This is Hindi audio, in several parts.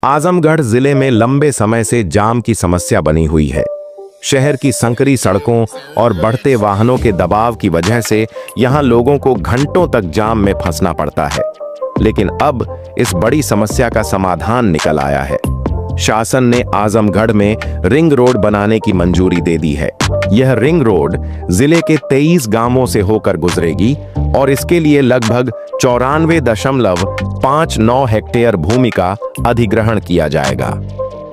आजमगढ़ जिले में लंबे समय से जाम की समस्या बनी हुई है। शहर की संकरी सड़कों और बढ़ते वाहनों के दबाव की वजह से यहां लोगों को घंटों तक जाम में फंसना पड़ता है। लेकिन अब इस बड़ी समस्या का समाधान निकल आया है। शासन ने आजमगढ़ में रिंग रोड बनाने की मंजूरी दे दी है। यह रिंग रोड जिले के 23 गांवों से होकर गुजरेगी और इसके लिए लगभग 94.59 हेक्टेयर भूमि का अधिग्रहण किया जाएगा।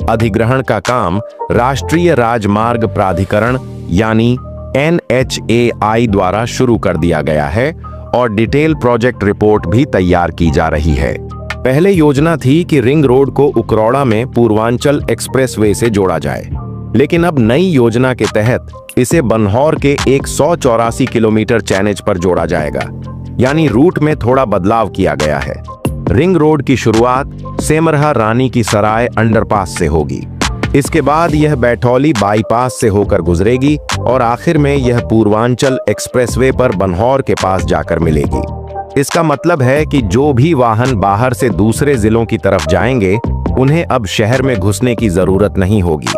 अधिग्रहण का काम राष्ट्रीय राजमार्ग प्राधिकरण यानी NHAI द्वारा शुरू कर दिया गया है और डिटेल प्रोजेक्ट रिपोर्ट भी तैयार की जा रही है। पहले योजना थी कि रिंग रोड को उकरौड़ा में पूर्वांचल एक्सप्रेसवे से जोड़ा जाए, लेकिन अब नई योजना के तहत इसे बनहौर के 184 किलोमीटर चैनेज पर जोड़ा जाएगा, यानी रूट में थोड़ा बदलाव किया गया है। रिंग रोड की शुरुआत सेमरहा रानी की सराय अंडरपास से होगी। इसके बाद यह बैठौली बाईपास से होकर गुजरेगी और आखिर में यह पूर्वांचल एक्सप्रेसवे पर बनहौर के पास जाकर मिलेगी। इसका मतलब है कि जो भी वाहन बाहर से दूसरे जिलों की तरफ जाएंगे, उन्हें अब शहर में घुसने की जरूरत नहीं होगी।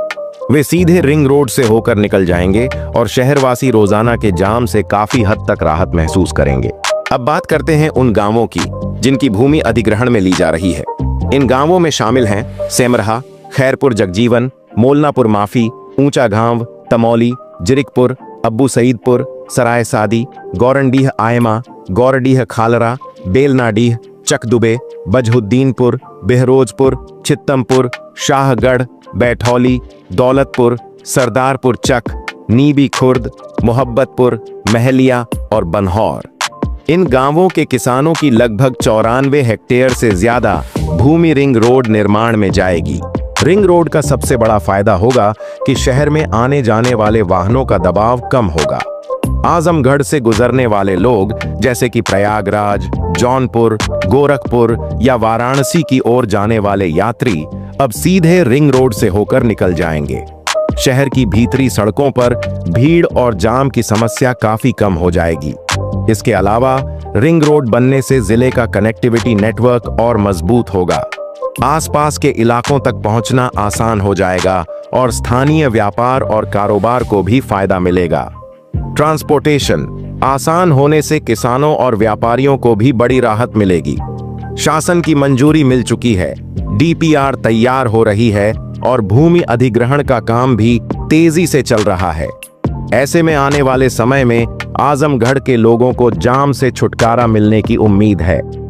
वे सीधे रिंग रोड से होकर निकल जाएंगे और शहरवासी रोजाना के जाम से काफी हद तक राहत महसूस करेंगे। अब बात करते हैं उन गांवों की जिनकी भूमि अधिग्रहण में ली जा रही है। इन गांवों में शामिल हैं सेमरहा, खैरपुर जगजीवन, मोलनापुर माफी, ऊंचा गांव, तमौली, जिरिकपुर, अब्बू सईदपुर, सराय सादी, गौरंडीह आयमा, गौरडीह खालरा, बेलनाडीह, चकदुबे, बजहुद्दीनपुर, बेहरोजपुर, चित्तमपुर, शाहगढ़, बैठौली, दौलतपुर, सरदारपुर चक, नीबी खुर्द, मोहब्बतपुर, महलिया और बनहौर। इन गांवों के किसानों की लगभग 94 हेक्टेयर से ज्यादा भूमि रिंग रोड निर्माण में जाएगी। रिंग रोड का सबसे बड़ा फायदा होगा कि शहर में आने जाने वाले वाहनों का दबाव कम होगा। आजमगढ़ से गुजरने वाले लोग जैसे कि प्रयागराज, जौनपुर, गोरखपुर या वाराणसी की ओर जाने वाले यात्री अब सीधे रिंग रोड से होकर निकल जाएंगे। शहर की भीतरी सड़कों पर भीड़ और जाम की समस्या काफी कम हो जाएगी। इसके अलावा रिंग रोड बनने से जिले का कनेक्टिविटी नेटवर्क और मजबूत होगा। आसपास के इलाकों तक पहुंचना आसान हो जाएगा और स्थानीय व्यापार और कारोबार को भी फायदा मिलेगा। ट्रांसपोर्टेशन आसान होने से किसानों और व्यापारियों को भी बड़ी राहत मिलेगी। शासन की मंजूरी मिल चुकी है, DPR तैयार हो रही है और भूमि अधिग्रहण का काम भी तेजी से चल रहा है। ऐसे में आने वाले समय में आजमगढ़ के लोगों को जाम से छुटकारा मिलने की उम्मीद है।